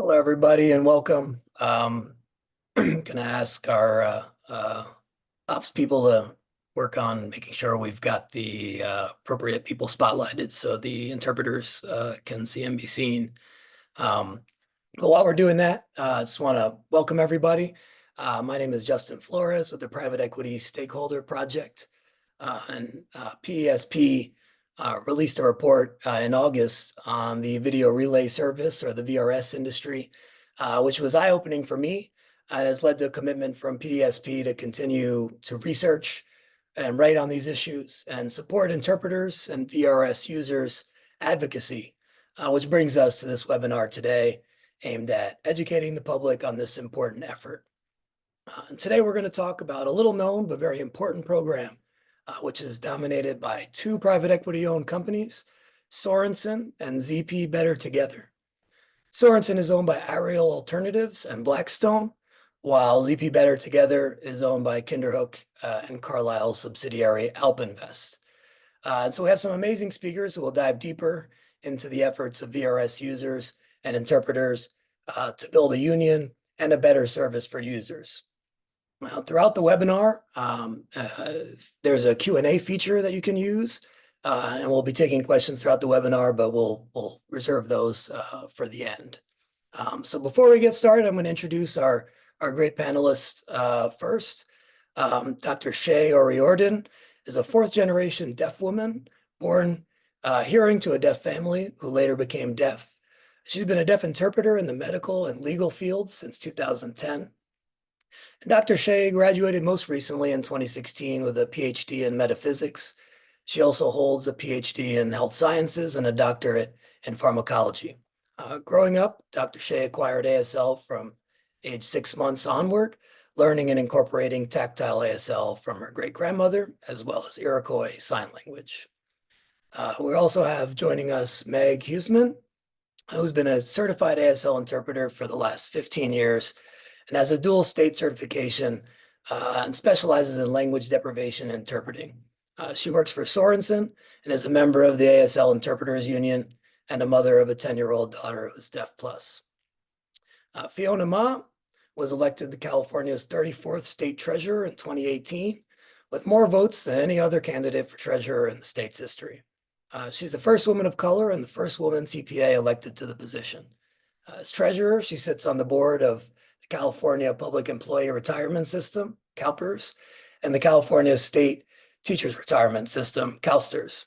Hello, everybody, and welcome. Gonna ask our ops people to work on making sure we've got the appropriate people spotlighted so the interpreters can see and be seen. Um, but while we're doing that, I just want to welcome everybody. My name is Justin Flores with the Private Equity Stakeholder Project, and PESP released a report in August on the video relay service or the VRS industry, which was eye-opening for me and has led to a commitment from PESP to continue to research and write on these issues and support interpreters and VRS users advocacy, which brings us to this webinar today aimed at educating the public on this important effort. And today we're going to talk about a little known but very important program, which is dominated by two private equity owned companies, Sorensen and ZP Better Together. Sorensen is owned by Ariel Alternatives and Blackstone, while ZP Better Together is owned by Kinderhook and Carlisle subsidiary Alpinvest. And so we have some amazing speakers who will dive deeper into the efforts of VRS users and interpreters to build a union and a better service for users. Throughout the webinar, there's a Q&A feature that you can use, and we'll be taking questions throughout the webinar, but we'll reserve those for the end. So before we get started, I'm going to introduce our great panelists first. Dr. Shay O'Riordan is a fourth-generation deaf woman born hearing to a deaf family who later became deaf. She's been a deaf interpreter in the medical and legal fields since 2010. Dr. Shay graduated most recently in 2016 with a PhD in metaphysics. She also holds a PhD in health sciences and a doctorate in pharmacology. Growing up, Dr. Shay acquired ASL from age 6 months onward, learning and incorporating tactile ASL from her great-grandmother, as well as Iroquois Sign Language. We also have joining us Meg Huseman, who's been a certified ASL interpreter for the last 15 years and has a dual state certification and specializes in language deprivation interpreting. She works for Sorensen and is a member of the ASL Interpreters Union and a mother of a 10-year-old daughter who is deaf plus. Fiona Ma was elected to California's 34th state treasurer in 2018, with more votes than any other candidate for treasurer in the state's history. She's the first woman of color and the first woman CPA elected to the position. As treasurer, she sits on the board of the California Public Employee Retirement System, CalPERS, and the California State Teachers Retirement System, CalSTRS.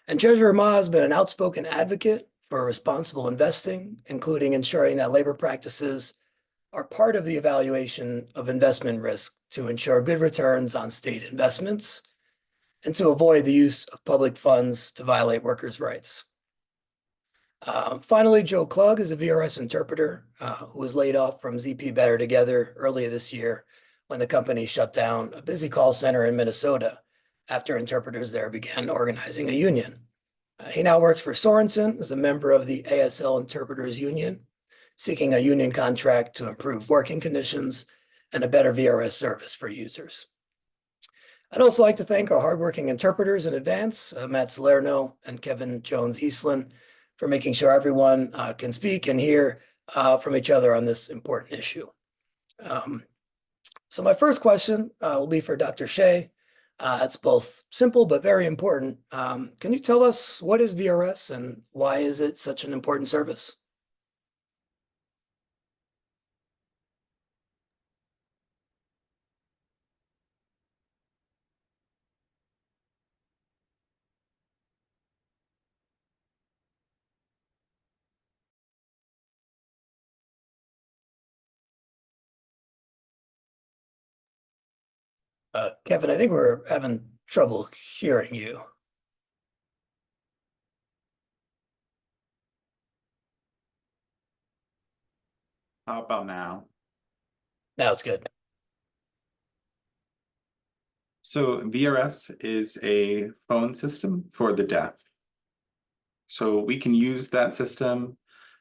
And Treasurer Ma has been an outspoken advocate for responsible investing, including ensuring that labor practices are part of the evaluation of investment risk to ensure good returns on state investments and to avoid the use of public funds to violate workers' rights. Finally, Joe Klug is a VRS interpreter who was laid off from ZP Better Together earlier this year when the company shut down a busy call center in Minnesota after interpreters there began organizing a union. He now works for Sorensen as a member of the ASL Interpreters Union, seeking a union contract to improve working conditions and a better VRS service for users. I'd also like to thank our hardworking interpreters in advance, Matt Salerno and Kevin Jones-Eastlin, for making sure everyone can speak and hear from each other on this important issue. So my first question will be for Dr. Shay. It's both simple but very important. Can you tell us what is VRS and why is it such an important service? Kevin, I think we're having trouble hearing you. How about now? Now it's good. So VRS is a phone system for the deaf. So we can use that system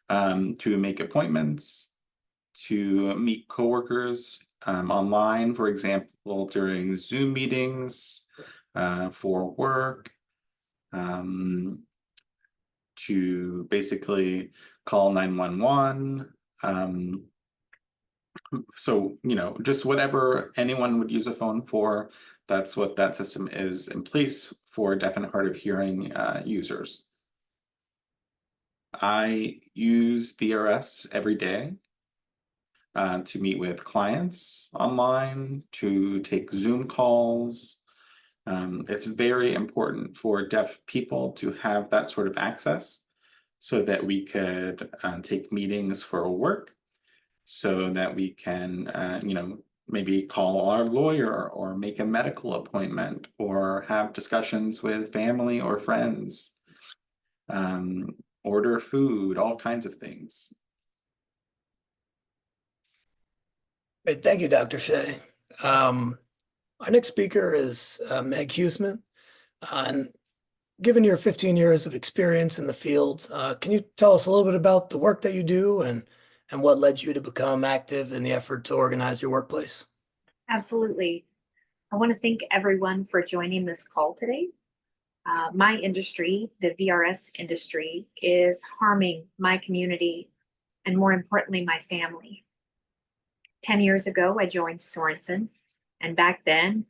to make appointments, to meet coworkers online, for example, during Zoom meetings, for work, to basically call 911, So, just whatever anyone would use a phone for, that's what that system is in place for deaf and hard of hearing users. I use VRS every day to meet with clients online, to take Zoom calls. It's very important for deaf people to have that sort of access so that we could take meetings for work, so that we can, maybe call our lawyer or make a medical appointment or have discussions with family or friends, order food, all kinds of things. Great, thank you, Dr. Shea. Our next speaker is Meg Huseman. And given your 15 years of experience in the field, can you tell us a little bit about the work that you do and what led you to become active in the effort to organize your workplace? Absolutely. I want to thank everyone for joining this call today. My industry, the VRS industry, is harming my community and, more importantly, my family. 10 years ago, I joined Sorensen, and back then,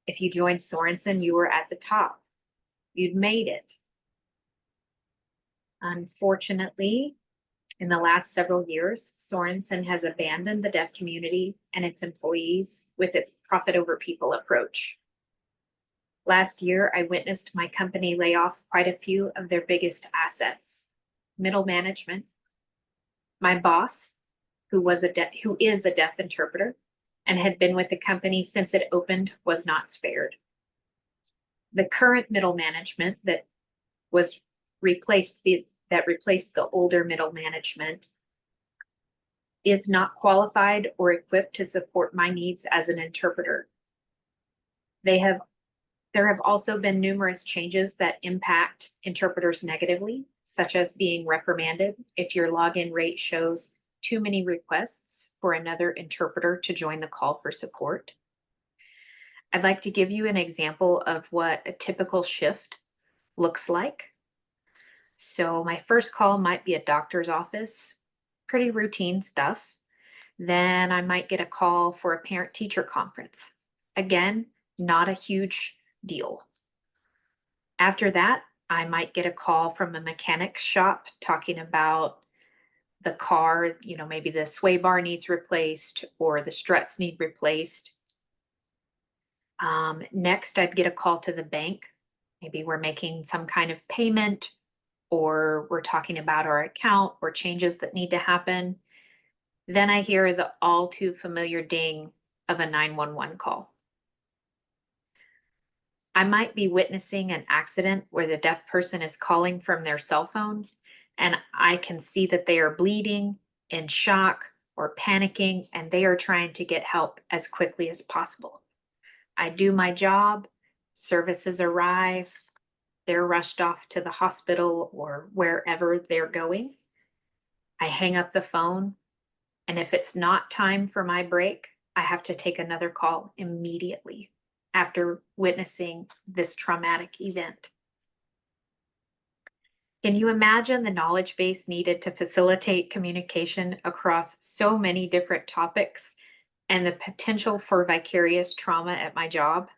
if you joined Sorensen, you were at the top. You'd made it. Unfortunately, in the last several years, Sorensen has abandoned the deaf community and its employees with its profit over people approach. Last year, I witnessed my company lay off quite a few of their biggest assets. Middle management. My boss, who is a deaf interpreter and had been with the company since it opened, was not spared. The current middle management that replaced the older middle management is not qualified or equipped to support my needs as an interpreter. There have also been numerous changes that impact interpreters negatively, such as being reprimanded if your login rate shows too many requests for another interpreter to join the call for support. I'd like to give you an example of what a typical shift looks like. So my first call might be a doctor's office, pretty routine stuff. Then I might get a call for a parent-teacher conference. Again, not a huge deal. After that, I might get a call from a mechanic shop talking about the car, maybe the sway bar needs replaced or the struts need replaced. Next, I'd get a call to the bank. Maybe we're making some kind of payment, or we're talking about our account or changes that need to happen. Then I hear the all too familiar ding of a 911 call. I might be witnessing an accident where the deaf person is calling from their cell phone, and I can see that they are bleeding, in shock, or panicking, and they are trying to get help as quickly as possible. I do my job, services arrive, they're rushed off to the hospital or wherever they're going. I hang up the phone, and if it's not time for my break, I have to take another call immediately after witnessing this traumatic event. Can you imagine the knowledge base needed to facilitate communication across so many different topics and the potential for vicarious trauma at my job?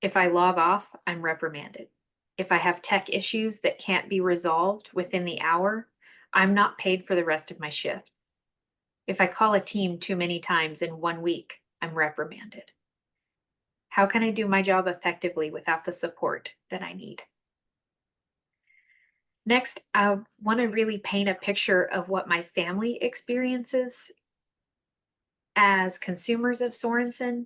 If I log off, I'm reprimanded. If I have tech issues that can't be resolved within the hour, I'm not paid for the rest of my shift. If I call a team too many times in 1 week, I'm reprimanded. How can I do my job effectively without the support that I need? Next, I want to really paint a picture of what my family experiences as consumers of Sorensen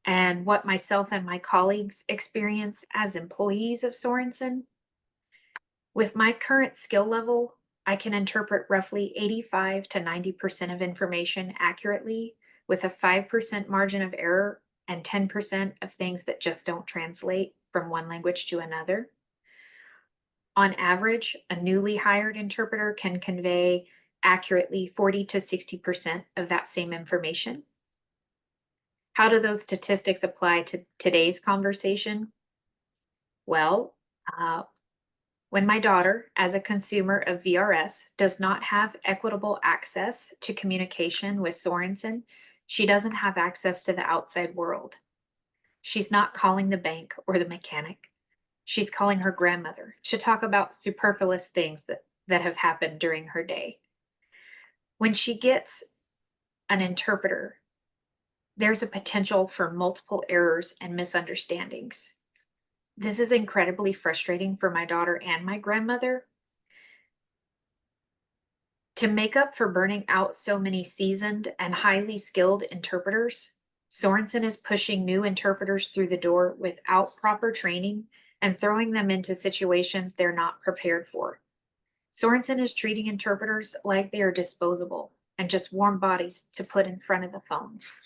and what myself and my colleagues experience as employees of Sorensen. With my current skill level, I can interpret roughly 85 to 90% of information accurately with a 5% margin of error and 10% of things that just don't translate from one language to another. On average, a newly hired interpreter can convey accurately 40 to 60% of that same information. How do those statistics apply to today's conversation? Well, When my daughter, as a consumer of VRS, does not have equitable access to communication with Sorensen, she doesn't have access to the outside world. She's not calling the bank or the mechanic. She's calling her grandmother to talk about superfluous things that have happened during her day. When she gets an interpreter, there's a potential for multiple errors and misunderstandings. This is incredibly frustrating for my daughter and my grandmother. To make up for burning out so many seasoned and highly skilled interpreters, Sorensen is pushing new interpreters through the door without proper training and throwing them into situations they're not prepared for. Sorensen is treating interpreters like they are disposable and just warm bodies to put in front of the phones.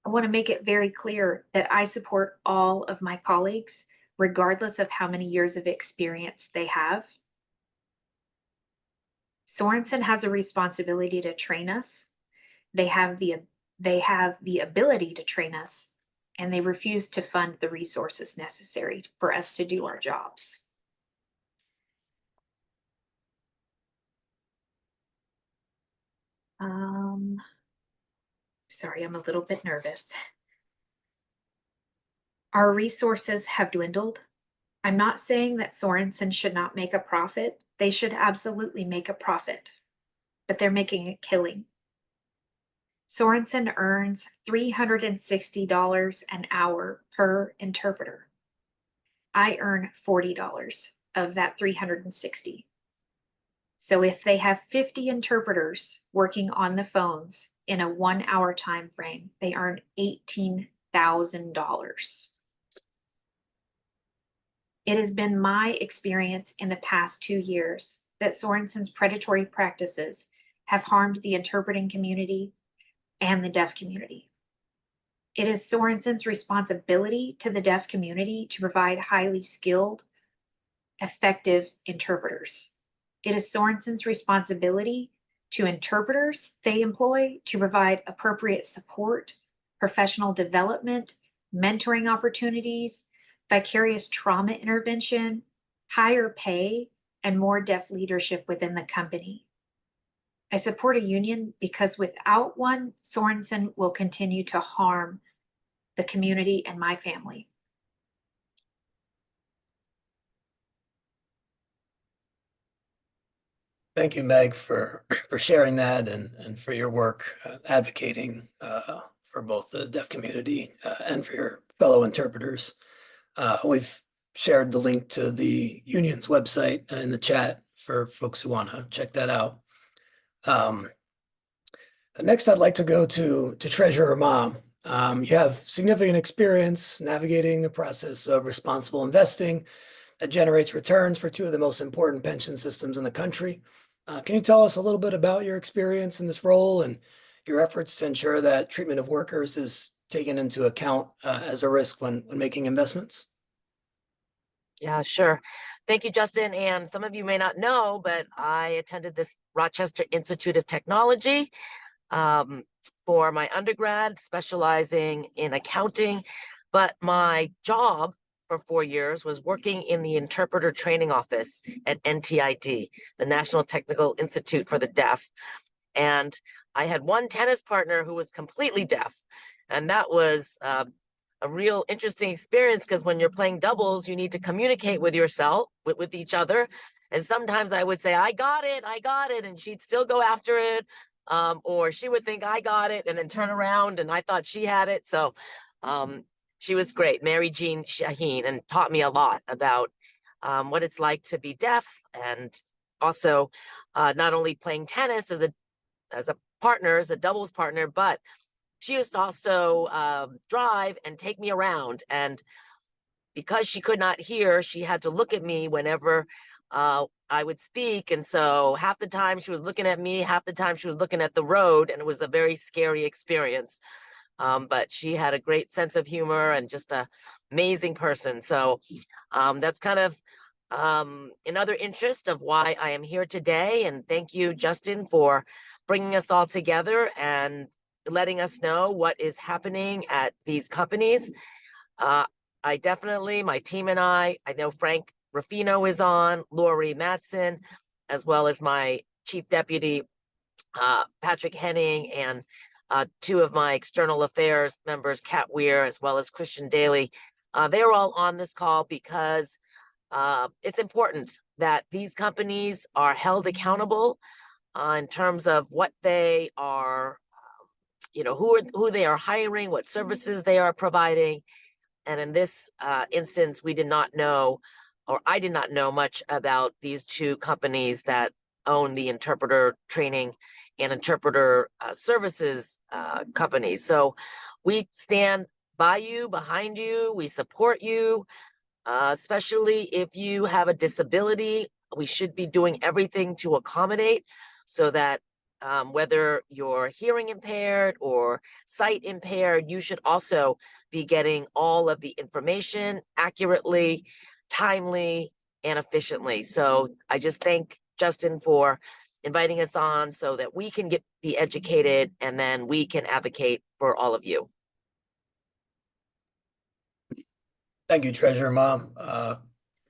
I want to make it very clear that I support all of my colleagues, regardless of how many years of experience they have. Sorensen has a responsibility to train us. They have the ability to train us, and they refuse to fund the resources necessary for us to do our jobs. Sorry, I'm a little bit nervous. Our resources have dwindled. I'm not saying that Sorensen should not make a profit. They should absolutely make a profit, but they're making a killing. Sorensen earns $360 an hour per interpreter. I earn $40 of that $360. So if they have 50 interpreters working on the phones in a 1 hour time frame, they earn $18,000. It has been my experience in the past 2 years that Sorensen's predatory practices have harmed the interpreting community and the deaf community. It is Sorensen's responsibility to the deaf community to provide highly skilled, effective interpreters. It is Sorensen's responsibility to interpreters they employ to provide appropriate support, professional development, mentoring opportunities, vicarious trauma intervention, higher pay, and more deaf leadership within the company. I support a union because without one, Sorensen will continue to harm the community and my family. Thank you, Meg, for sharing that and for your work advocating for both the deaf community and for your fellow interpreters. We've shared the link to the union's website in the chat for folks who want to check that out. Next, I'd like to go to Treasurer Mom. You have significant experience navigating the process of responsible investing that generates returns for two of the most important pension systems in the country. Can you tell us a little bit about your experience in this role and your efforts to ensure that treatment of workers is taken into account as a risk when making investments? Yeah, sure. Thank you, Justin. And some of you may not know, but I attended this Rochester Institute of Technology for my undergrad, specializing in accounting. But my job for 4 years was working in the interpreter training office at NTID, the National Technical Institute for the Deaf. And I had one tennis partner who was completely deaf. And that was a real interesting experience because when you're playing doubles, you need to communicate with yourself, with each other. And sometimes I would say, I got it. And she'd still go after it. Or she would think I got it and then turn around and I thought she had it. So she was great, Mary Jean Shaheen, and taught me a lot about what it's like to be deaf, and also not only playing tennis as a partner, as a doubles partner, but she used to also drive and take me around. And because she could not hear, she had to look at me whenever I would speak. And so half the time she was looking at me, half the time she was looking at the road, and it was a very scary experience. But she had a great sense of humor and just an amazing person. So that's kind of another interest of why I am here today. And thank you, Justin, for bringing us all together and letting us know what is happening at these companies. I definitely, my team and I know Frank Rufino is on, Lori Matson, as well as my Chief Deputy, Patrick Henning, and two of my external affairs members, Kat Weir, as well as Christian Daly. They're all on this call because it's important that these companies are held accountable in terms of what they are, who they are hiring, what services they are providing. And in this instance, we did not know, or I did not know much about these two companies that own the interpreter training and interpreter services companies. So we stand by you, behind you, we support you, especially if you have a disability. We should be doing everything to accommodate so that whether you're hearing impaired or sight impaired, you should also be getting all of the information accurately, timely, and efficiently. So I just thank Justin for inviting us on so that we can be educated, and then we can advocate for all of you. Thank you, Treasurer Mom.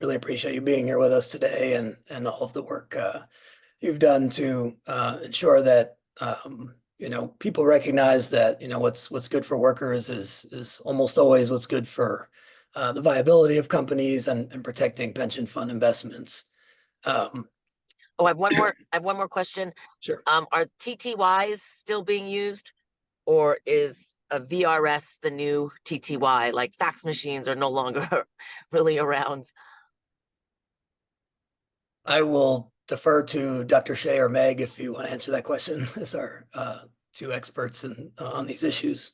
Really appreciate you being here with us today and all of the work you've done to ensure that people recognize that what's good for workers is almost always what's good for the viability of companies and protecting pension fund investments. Oh, I have one more question. Sure. Are TTYs still being used, or is a VRS the new TTY? Like fax machines are no longer really around. I will defer to Dr. Shea or Meg if you want to answer that question as our two experts on these issues.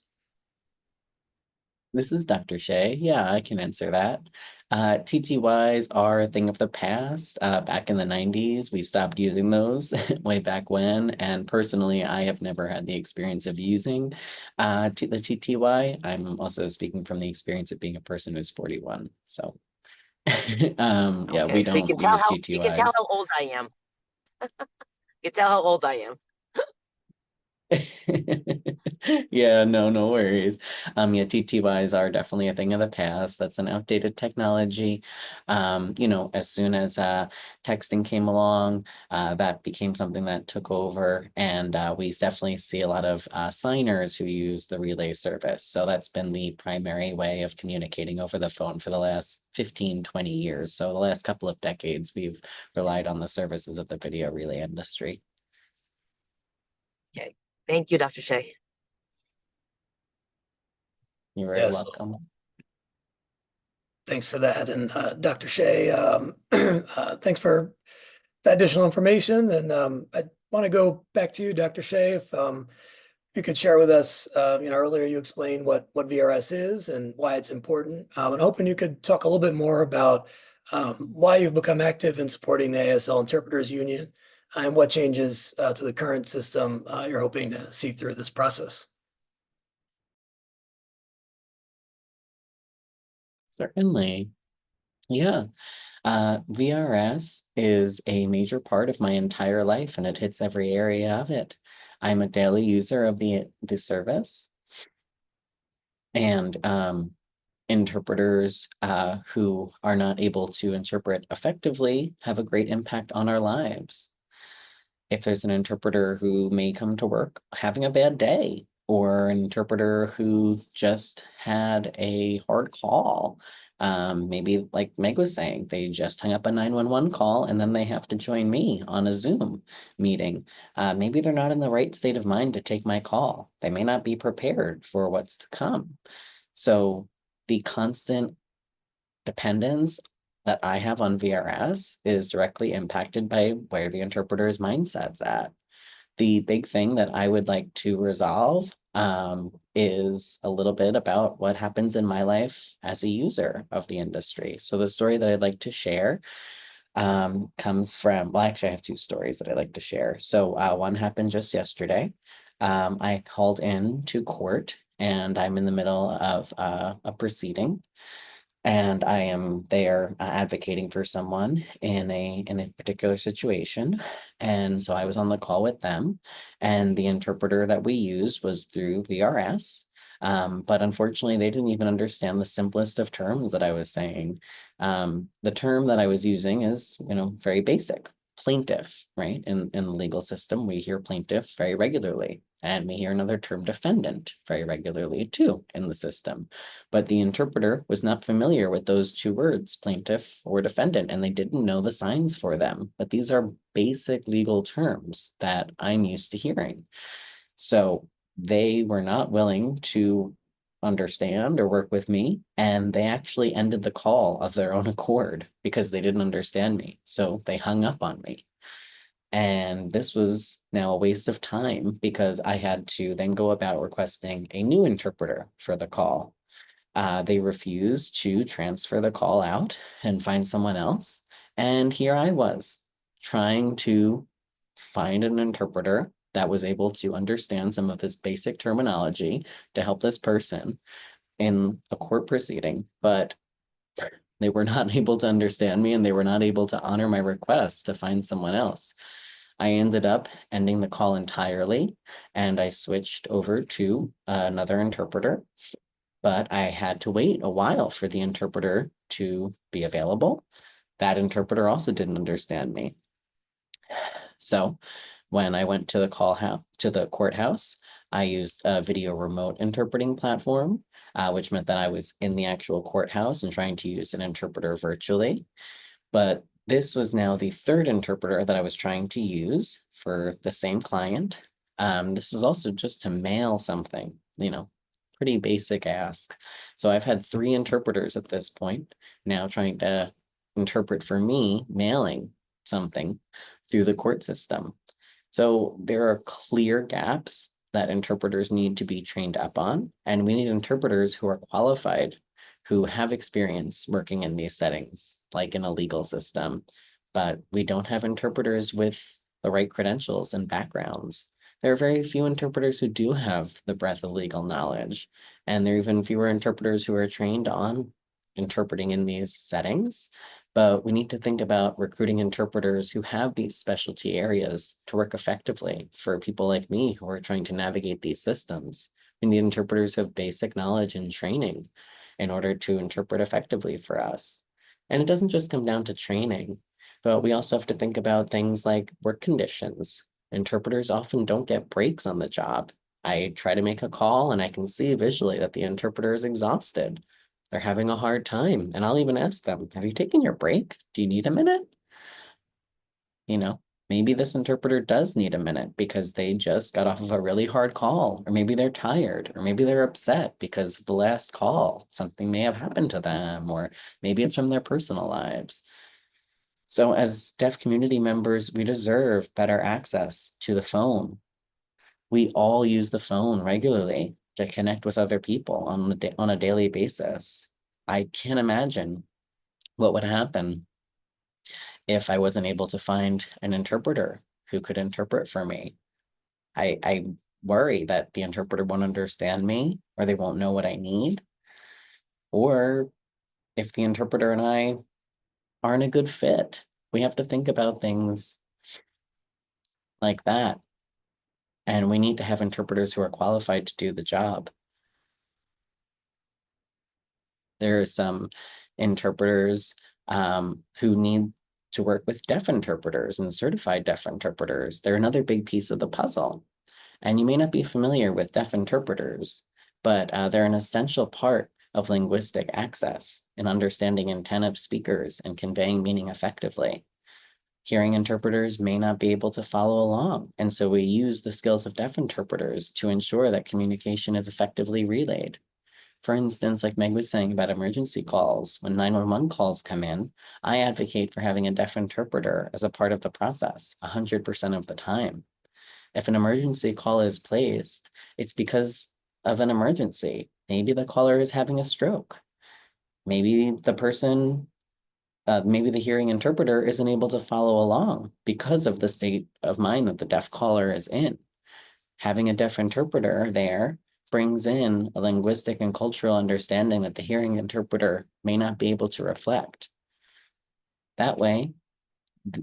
This is Dr. Shea. Yeah, I can answer that. TTYs are a thing of the past. Back in the 90s, we stopped using those way back when. And personally, I have never had the experience of using the TTY. I'm also speaking from the experience of being a person who's 41. So yeah, Okay, we so don't use TTYs. you can tell how old I am. You can tell how old I am. Yeah, no worries. Yeah, TTYs are definitely a thing of the past. That's an outdated technology. As soon as texting came along, that became something that took over, and we definitely see a lot of signers who use the relay service. So that's been the primary way of communicating over the phone for the last 15-20 years. So the last couple of decades, we've relied on the services of the video relay industry. Okay, thank you, Dr. Shea. You're very Yes. welcome. Thanks for that. And Dr. Shea, thanks for that additional information. And I want to go back to you, Dr. Shea, if you could share with us, earlier you explained what VRS is and why it's important. And hoping you could talk a little bit more about why you've become active in supporting the ASL Interpreters Union and what changes to the current system you're hoping to see through this process. Certainly. Yeah. VRS is a major part of my entire life, and it hits every area of it. I'm a daily user of the service, and interpreters who are not able to interpret effectively have a great impact on our lives. If there's an interpreter who may come to work having a bad day, or an interpreter who just had a hard call, maybe like Meg was saying, they just hung up a 911 call and then they have to join me on a Zoom meeting. Maybe they're not in the right state of mind to take my call. They may not be prepared for what's to come. So the constant dependence that I have on VRS is directly impacted by where the interpreter's mindset's at. The big thing that I would like to resolve is a little bit about what happens in my life as a user of the industry. So the story that I'd like to share comes from, well, actually I have two stories that I'd like to share. So one happened just yesterday. I called in to court and I'm in the middle of a proceeding. And I am there advocating for someone in a particular situation. And so I was on the call with them, and the interpreter that we used was through VRS. But unfortunately, they didn't even understand the simplest of terms that I was saying. The term that I was using is, very basic, plaintiff, right? In the legal system, we hear plaintiff very regularly, and we hear another term, defendant, very regularly too in the system. But the interpreter was not familiar with those two words, plaintiff or defendant, and they didn't know the signs for them. But these are basic legal terms that I'm used to hearing. So they were not willing to understand or work with me, and they actually ended the call of their own accord because they didn't understand me. So they hung up on me. And this was now a waste of time because I had to then go about requesting a new interpreter for the call. They refused to transfer the call out and find someone else. And here I was trying to find an interpreter that was able to understand some of this basic terminology to help this person in a court proceeding, but they were not able to understand me and they were not able to honor my request to find someone else. I ended up ending the call entirely and I switched over to another interpreter, but I had to wait a while for the interpreter to be available. That interpreter also didn't understand me. So when I went to the courthouse, I used a video remote interpreting platform, which meant that I was in the actual courthouse and trying to use an interpreter virtually. But this was now the third interpreter that I was trying to use for the same client. This was also just to mail something, pretty basic ask. So I've had 3 interpreters at this point now trying to interpret for me, mailing something through the court system. So there are clear gaps that interpreters need to be trained up on, and we need interpreters who are qualified, who have experience working in these settings, like in a legal system, but we don't have interpreters with the right credentials and backgrounds. There are very few interpreters who do have the breadth of legal knowledge, and there are even fewer interpreters who are trained on interpreting in these settings. But we need to think about recruiting interpreters who have these specialty areas to work effectively for people like me who are trying to navigate these systems. We need interpreters who have basic knowledge and training in order to interpret effectively for us. And it doesn't just come down to training, but we also have to think about things like work conditions. Interpreters often don't get breaks on the job. I try to make a call and I can see visually that the interpreter is exhausted. They're having a hard time. And I'll even ask them, have you taken your break? Do you need a minute? Maybe this interpreter does need a minute because they just got off of a really hard call, or maybe they're tired, or maybe they're upset because of the last call. Something may have happened to them, or maybe it's from their personal lives. So as deaf community members, we deserve better access to the phone. We all use the phone regularly to connect with other people on a daily basis. I can't imagine what would happen if I wasn't able to find an interpreter who could interpret for me. I worry that the interpreter won't understand me, or they won't know what I need, or if the interpreter and I aren't a good fit. We have to think about things like that. And we need to have interpreters who are qualified to do the job. There are some interpreters who need to work with deaf interpreters and certified deaf interpreters. They're another big piece of the puzzle. And you may not be familiar with deaf interpreters, but they're an essential part of linguistic access and understanding intent of speakers and conveying meaning effectively. Hearing interpreters may not be able to follow along, and so we use the skills of deaf interpreters to ensure that communication is effectively relayed. For instance, like Meg was saying about emergency calls, when 911 calls come in, I advocate for having a deaf interpreter as a part of the process 100% of the time. If an emergency call is placed, it's because of an emergency. Maybe the caller is having a stroke. Maybe maybe the hearing interpreter isn't able to follow along because of the state of mind that the deaf caller is in. Having a deaf interpreter there brings in a linguistic and cultural understanding that the hearing interpreter may not be able to reflect. That way,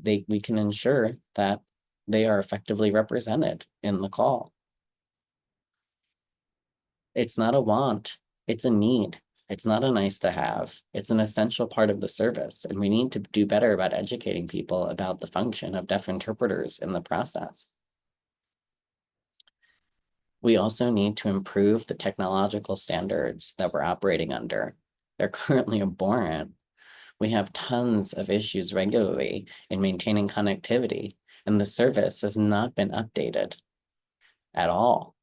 we can ensure that they are effectively represented in the call. It's not a want, it's a need. It's not a nice to have. It's an essential part of the service, and we need to do better about educating people about the function of deaf interpreters in the process. We also need to improve the technological standards that we're operating under. They're currently abhorrent. We have tons of issues regularly in maintaining connectivity, and the service has not been updated at all.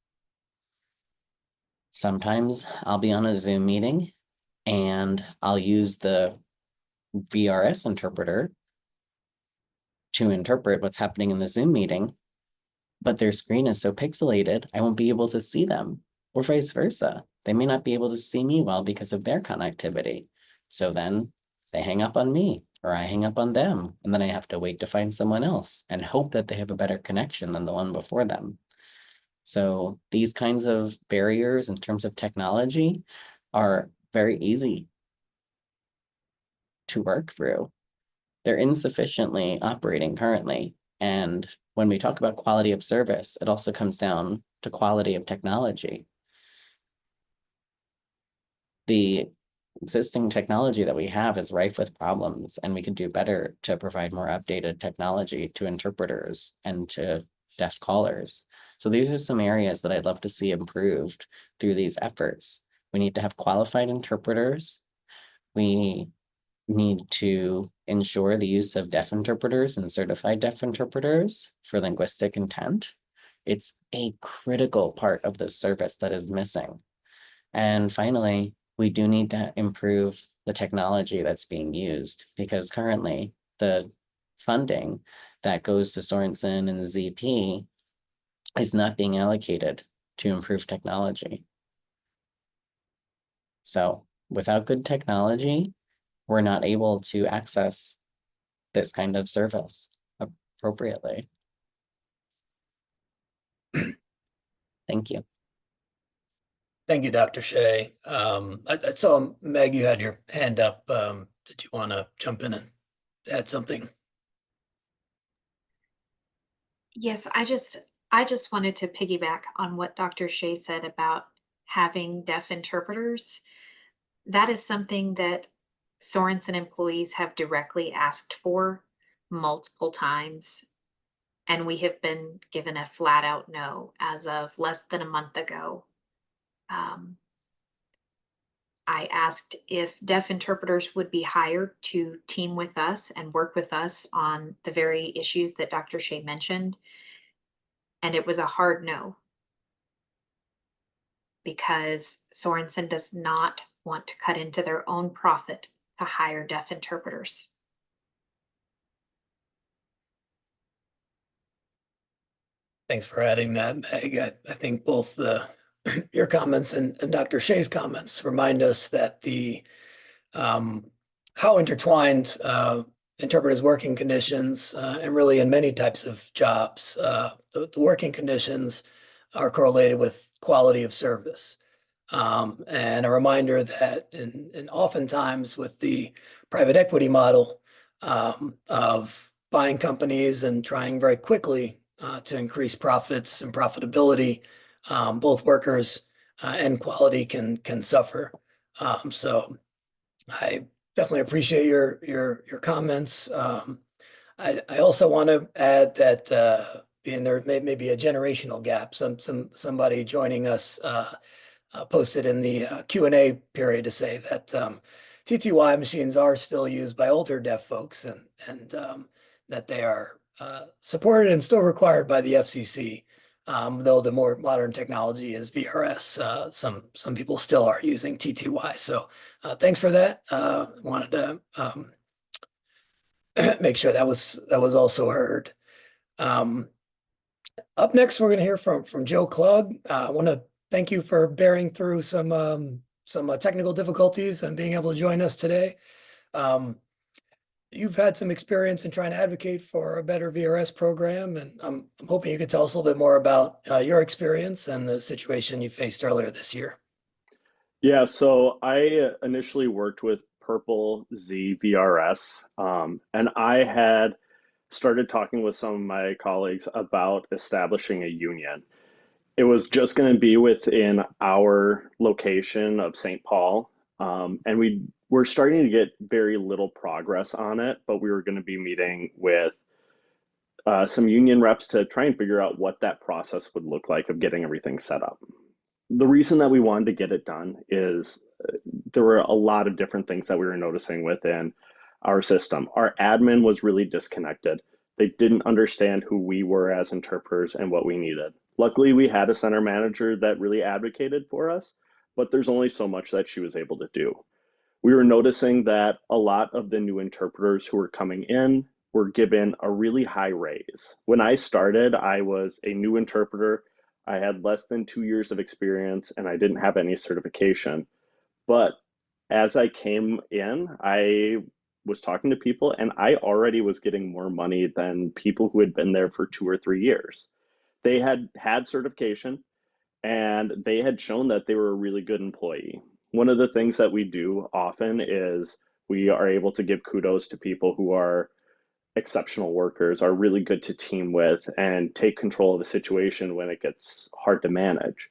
Sometimes I'll be on a Zoom meeting and I'll use the VRS interpreter to interpret what's happening in the Zoom meeting, but their screen is so pixelated, I won't be able to see them, or vice versa. They may not be able to see me well because of their connectivity. So then they hang up on me, or I hang up on them, and then I have to wait to find someone else and hope that they have a better connection than the one before them. So these kinds of barriers in terms of technology are very easy to work through. They're insufficiently operating currently. And when we talk about quality of service, it also comes down to quality of technology. The existing technology that we have is rife with problems, and we can do better to provide more updated technology to interpreters and to deaf callers. So these are some areas that I'd love to see improved through these efforts. We need to have qualified interpreters. We need to ensure the use of deaf interpreters and certified deaf interpreters for linguistic intent. It's a critical part of the service that is missing. And finally, we do need to improve the technology that's being used, because currently the funding that goes to Sorensen and the ZP is not being allocated to improve technology. So without good technology, we're not able to access this kind of service appropriately. Thank you. Thank you, Dr. Shea. I saw, Meg, you had your hand up. Did you want to jump in and add something? Yes, I just wanted to piggyback on what Dr. Shea said about having deaf interpreters. That is something that Sorensen employees have directly asked for multiple times, and we have been given a flat out no as of less than a month ago. I asked if deaf interpreters would be hired to team with us and work with us on the very issues that Dr. Shea mentioned, and it was a hard no, because Sorensen does not want to cut into their own profit to hire deaf interpreters. Thanks for adding that, Meg. I think both your comments and Dr. Shea's comments remind us that how intertwined interpreters' working conditions and really in many types of jobs, the working conditions are correlated with quality of service. And a reminder that in oftentimes with the private equity model of buying companies and trying very quickly to increase profits and profitability, both workers and quality can suffer. So I definitely appreciate your comments. I also want to add that being there may be a generational gap. Somebody joining us posted in the Q&A period to say that TTY machines are still used by older deaf folks, and that they are supported and still required by the FCC. Though the more modern technology is VRS, some people still are using TTY. So thanks for that. Wanted to make sure that was also heard. Up next, we're going to hear from Joe Klug. I want to thank you for bearing through some technical difficulties and being able to join us today. You've had some experience in trying to advocate for a better VRS program, and I'm hoping you could tell us a little bit more about your experience and the situation you faced earlier this year. Yeah, so I initially worked with Purple Z VRS, and I had started talking with some of my colleagues about establishing a union. It was just going to be within our location of St. Paul. And we were starting to get very little progress on it, but we were going to be meeting with some union reps to try and figure out what that process would look like of getting everything set up. The reason that we wanted to get it done is there were a lot of different things that we were noticing within our system. Our admin was really disconnected. They didn't understand who we were as interpreters and what we needed. Luckily, we had a center manager that really advocated for us, but there's only so much that she was able to do. We were noticing that a lot of the new interpreters who were coming in were given a really high raise. When I started, I was a new interpreter. I had less than 2 years of experience and I didn't have any certification. But as I came in, I was talking to people and I already was getting more money than people who had been there for 2 or 3 years. They had certification and they had shown that they were a really good employee. One of the things that we do often is we are able to give kudos to people who are exceptional workers, are really good to team with, and take control of a situation when it gets hard to manage.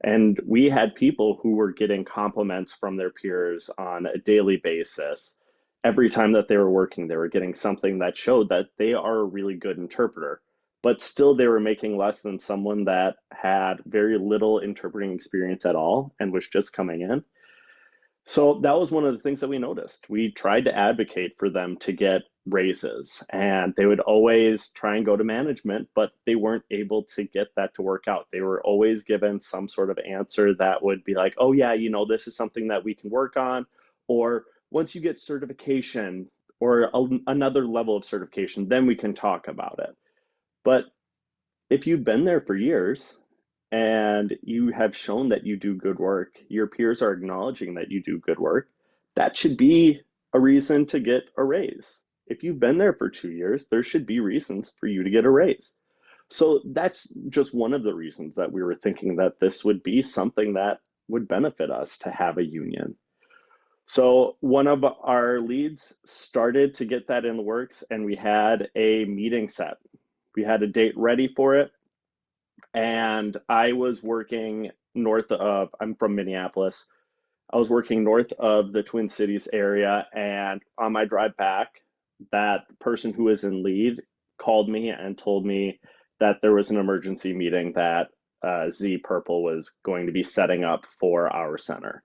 And we had people who were getting compliments from their peers on a daily basis. Every time that they were working, they were getting something that showed that they are a really good interpreter. But still, they were making less than someone that had very little interpreting experience at all and was just coming in. So that was one of the things that we noticed. We tried to advocate for them to get raises, and they would always try and go to management, but they weren't able to get that to work out. They were always given some sort of answer that would be like, oh yeah, this is something that we can work on, or once you get certification or another level of certification, then we can talk about it. But if you've been there for years and you have shown that you do good work, your peers are acknowledging that you do good work, that should be a reason to get a raise. If you've been there for 2 years, there should be reasons for you to get a raise. So that's just one of the reasons that we were thinking that this would be something that would benefit us to have a union. So one of our leads started to get that in the works, and we had a meeting set. We had a date ready for it. And I was working I'm from Minneapolis. I was working north of the Twin Cities area. And on my drive back, that person who was in lead called me and told me that there was an emergency meeting that Z Purple was going to be setting up for our center.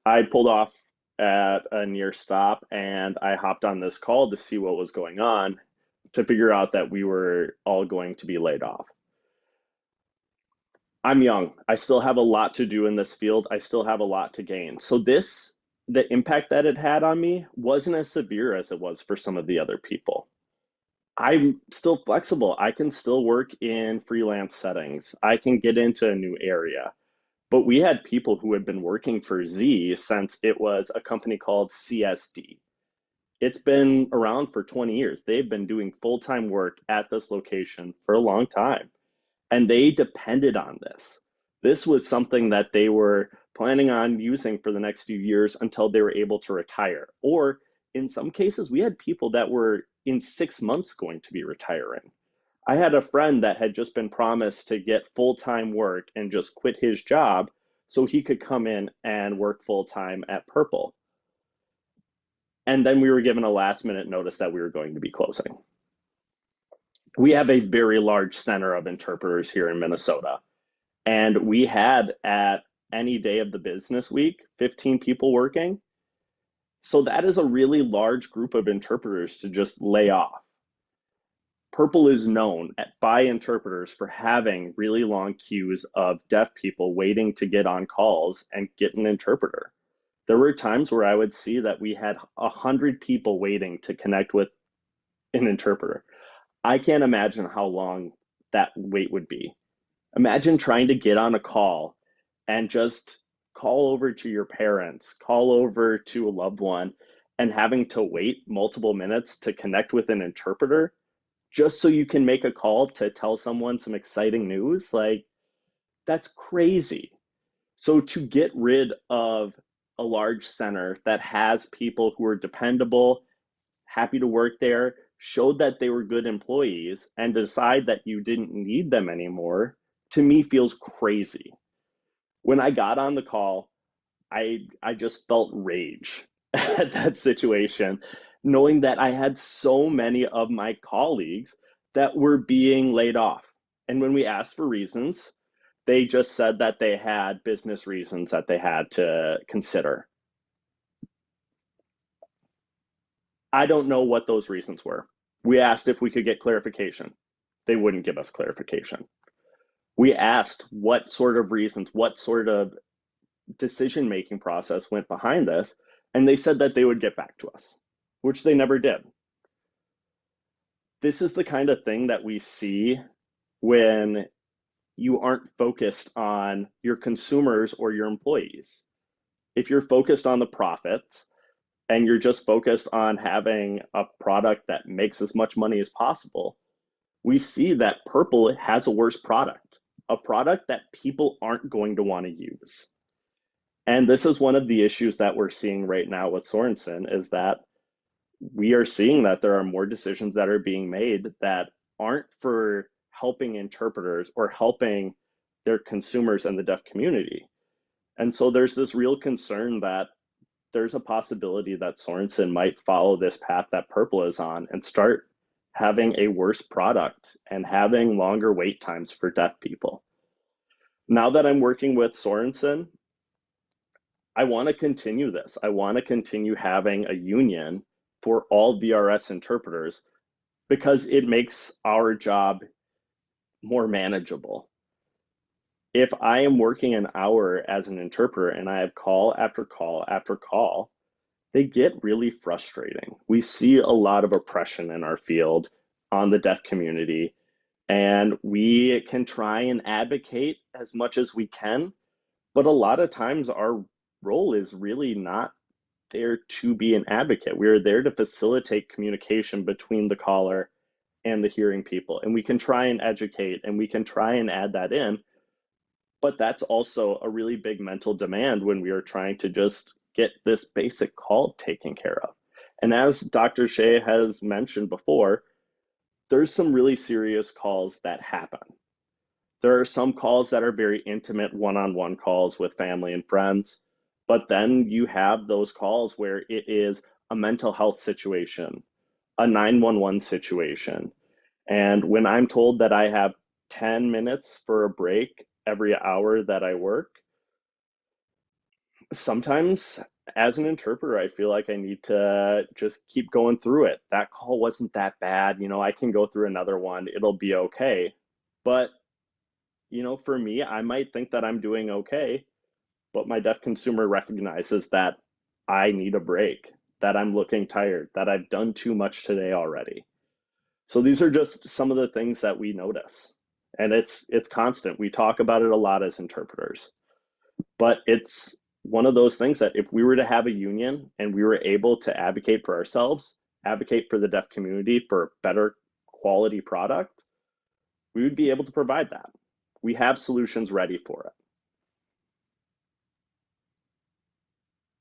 I pulled off at a near stop and I hopped on this call to see what was going on, to figure out that we were all going to be laid off. I'm young. I still have a lot to do in this field. I still have a lot to gain. So the impact that it had on me wasn't as severe as it was for some of the other people. I'm still flexible. I can still work in freelance settings. I can get into a new area. But we had people who had been working for Z since it was a company called CSD. It's been around for 20 years. They've been doing full-time work at this location for a long time. And they depended on this. This was something that they were planning on using for the next few years until they were able to retire. Or in some cases, we had people that were in 6 months going to be retiring. I had a friend that had just been promised to get full-time work and just quit his job so he could come in and work full-time at Purple. And then we were given a last-minute notice that we were going to be closing. We have a very large center of interpreters here in Minnesota. And we had, at any day of the business week, 15 people working. So that is a really large group of interpreters to just lay off. Purple is known by interpreters for having really long queues of deaf people waiting to get on calls and get an interpreter. There were times where I would see that we had 100 people waiting to connect with an interpreter. I can't imagine how long that wait would be. Imagine trying to get on a call and just call over to your parents, call over to a loved one, and having to wait multiple minutes to connect with an interpreter just so you can make a call to tell someone some exciting news. Like, that's crazy. So to get rid of a large center that has people who are dependable, happy to work there, showed that they were good employees, and decide that you didn't need them anymore, to me feels crazy. When I got on the call, I just felt rage at that situation, knowing that I had so many of my colleagues that were being laid off. And when we asked for reasons, they just said that they had business reasons that they had to consider. I don't know what those reasons were. We asked if we could get clarification. They wouldn't give us clarification. We asked what sort of reasons, what sort of decision-making process went behind this, and they said that they would get back to us, which they never did. This is the kind of thing that we see when you aren't focused on your consumers or your employees. If you're focused on the profits and you're just focused on having a product that makes as much money as possible, we see that Purple has a worse product, a product that people aren't going to want to use. And this is one of the issues that we're seeing right now with Sorensen, is that we are seeing that there are more decisions that are being made that aren't for helping interpreters or helping their consumers and the deaf community. And so there's this real concern that there's a possibility that Sorensen might follow this path that Purple is on and start having a worse product and having longer wait times for deaf people. Now that I'm working with Sorensen, I want to continue this. I want to continue having a union for all VRS interpreters because it makes our job more manageable. If I am working an hour as an interpreter and I have call after call after call, they get really frustrating. We see a lot of oppression in our field on the deaf community, and we can try and advocate as much as we can, but a lot of times our role is really not there to be an advocate. We are there to facilitate communication between the caller and the hearing people, and we can try and educate and we can try and add that in, but that's also a really big mental demand when we are trying to just get this basic call taken care of. And as Dr. Shea has mentioned before, there's some really serious calls that happen. There are some calls that are very intimate one-on-one calls with family and friends, but then you have those calls where it is a mental health situation, a 911 situation. And when I'm told that I have 10 minutes for a break every hour that I work, sometimes as an interpreter, I feel like I need to just keep going through it. That call wasn't that bad. You know, I can go through another one. It'll be okay. But, you know, for me, I might think that I'm doing okay, but my deaf consumer recognizes that I need a break, that I'm looking tired, that I've done too much today already. So these are just some of the things that we notice. And it's constant. We talk about it a lot as interpreters. But it's one of those things that if we were to have a union and we were able to advocate for ourselves, advocate for the deaf community for a better quality product, we would be able to provide that. We have solutions ready for it.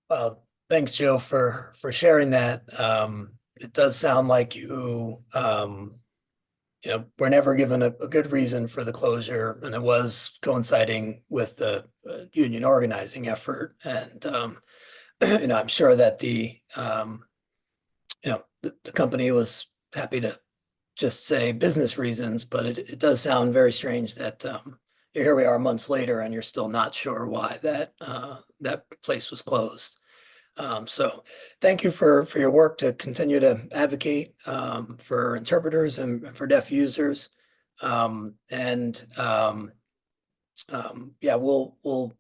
Well, thanks, Joe, for sharing that. It does sound like you were never given a good reason for the closure, and it was coinciding with the union organizing effort. And I'm sure that the company was happy to just say business reasons, but it does sound very strange that here we are months later and you're still not sure why that place was closed. So thank you for your work to continue to advocate for interpreters and for deaf users. Yeah, we'll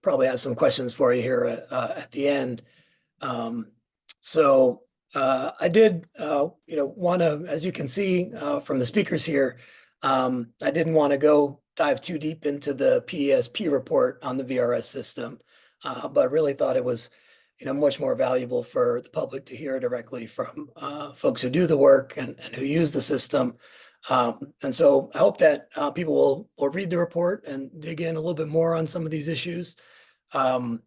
probably have some questions for you here at the end. I did, want to, as you can see from the speakers here, I didn't want to dive too deep into the PESP report on the VRS system, but really thought it was, much more valuable for the public to hear directly from folks who do the work and who use the system. And so I hope that people will read the report and dig in a little bit more on some of these issues. I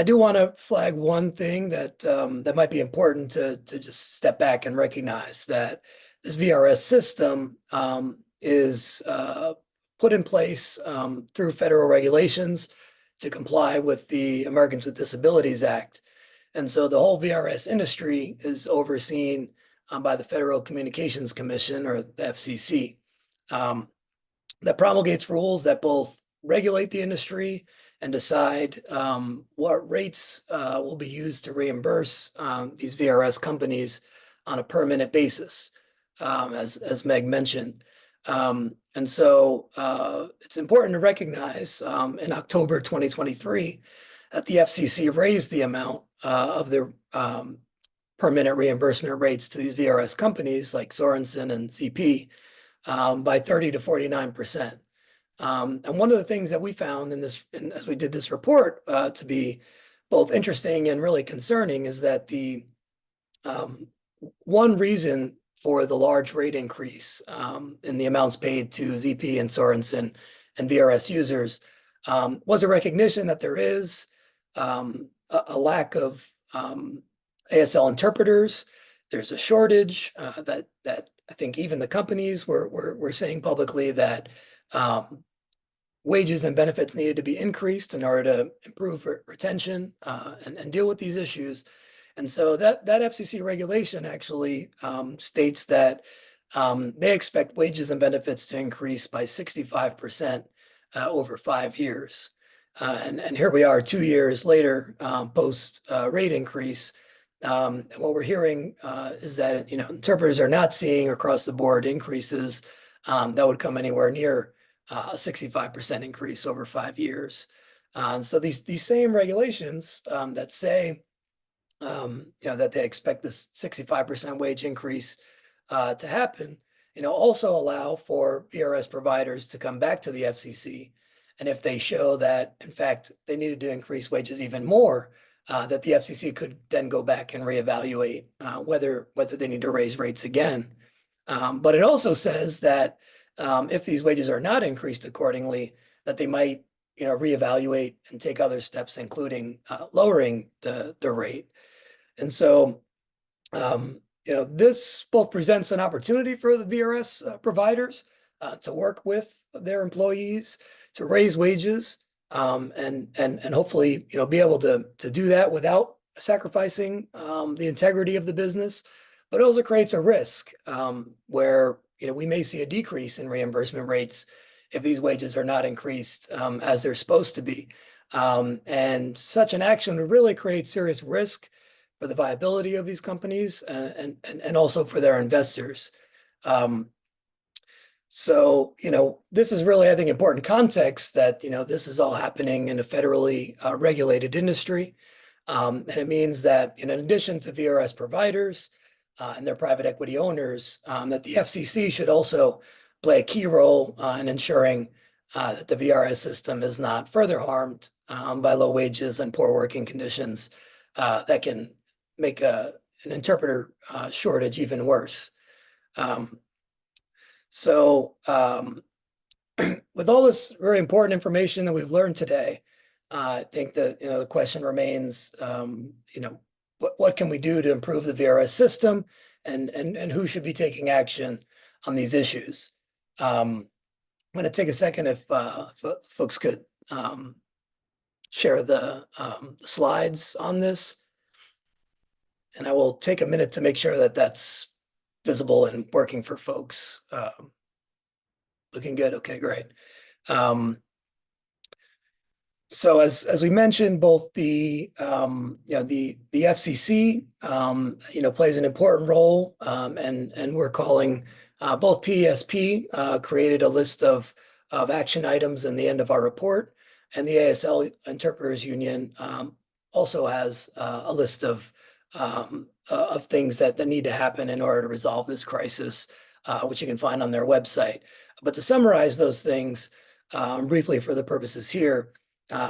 do want to flag one thing that might be important to just step back and recognize that this VRS system, is put in place through federal regulations to comply with the Americans with Disabilities Act. And so the whole VRS industry is overseen by the Federal Communications Commission, or the FCC, that promulgates rules that both regulate the industry and decide what rates will be used to reimburse these VRS companies on a per minute basis, as Meg mentioned. And so it's important to recognize in October 2023 that the FCC raised the amount of their per minute reimbursement rates to these VRS companies like Sorensen and CP by 30 to 49%. And one of the things that we found as we did this report to be both interesting and really concerning is that the one reason for the large rate increase in the amounts paid to ZP and Sorensen and VRS users was a recognition that there is a lack of ASL interpreters. There's a shortage that I think even the companies were saying publicly that wages and benefits needed to be increased in order to improve retention and deal with these issues. And so that FCC regulation actually states that they expect wages and benefits to increase by 65% over 5 years. And here we are 2 years later, post rate increase. And what we're hearing is that interpreters are not seeing across the board increases that would come anywhere near a 65% increase over 5 years. So these same regulations that say that they expect this 65% wage increase to happen, also allow for VRS providers to come back to the FCC. And if they show that, in fact, they needed to increase wages even more, that the FCC could then go back and reevaluate whether they need to raise rates again. But it also says that if these wages are not increased accordingly, that they might reevaluate and take other steps, including lowering the rate. And so this both presents an opportunity for the VRS providers to work with their employees to raise wages and hopefully be able to do that without sacrificing the integrity of the business. But it also creates a risk where we may see a decrease in reimbursement rates if these wages are not increased as they're supposed to be. And such an action would really create serious risk for the viability of these companies and also for their investors. So, this is really, I think, important context that, this is all happening in a federally regulated industry. And it means that in addition to VRS providers and their private equity owners, that the FCC should also play a key role in ensuring that the VRS system is not further harmed by low wages and poor working conditions that can make an interpreter shortage even worse. So with all this very important information that we've learned today, I think that the question remains, what can we do to improve the VRS system, and who should be taking action on these issues? I'm going to take a second if folks could share the slides on this. And I will take a minute to make sure that that's visible and working for folks. Looking good. Okay, great. So as we mentioned, both the FCC plays an important role, and we're calling both PESP created a list of action items in the end of our report, and the ASL Interpreters Union also has a list of things that need to happen in order to resolve this crisis, which you can find on their website. But to summarize those things briefly for the purposes here,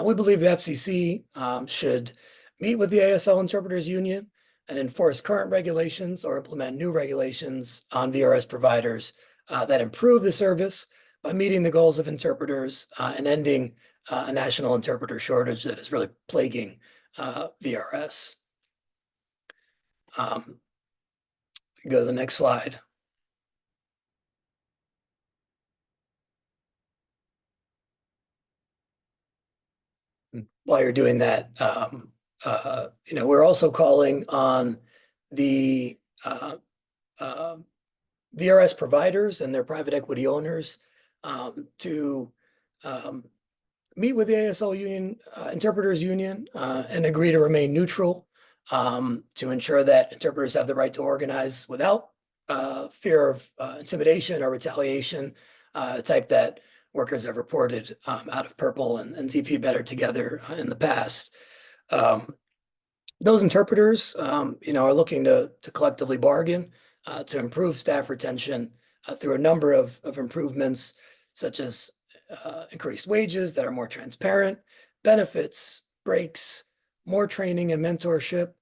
we believe the FCC should meet with the ASL Interpreters Union and enforce current regulations or implement new regulations on VRS providers that improve the service by meeting the goals of interpreters and ending a national interpreter shortage that is really plaguing VRS. Go to the next slide. while you're doing that, we're also calling on the VRS providers and their private equity owners to meet with the ASL Union, Interpreters Union, and agree to remain neutral to ensure that interpreters have the right to organize without fear of intimidation or retaliation, type that workers have reported out of Purple and ZP Better together in the past. Those interpreters, are looking to collectively bargain to improve staff retention through a number of improvements, such as increased wages that are more transparent, benefits, breaks, more training and mentorship,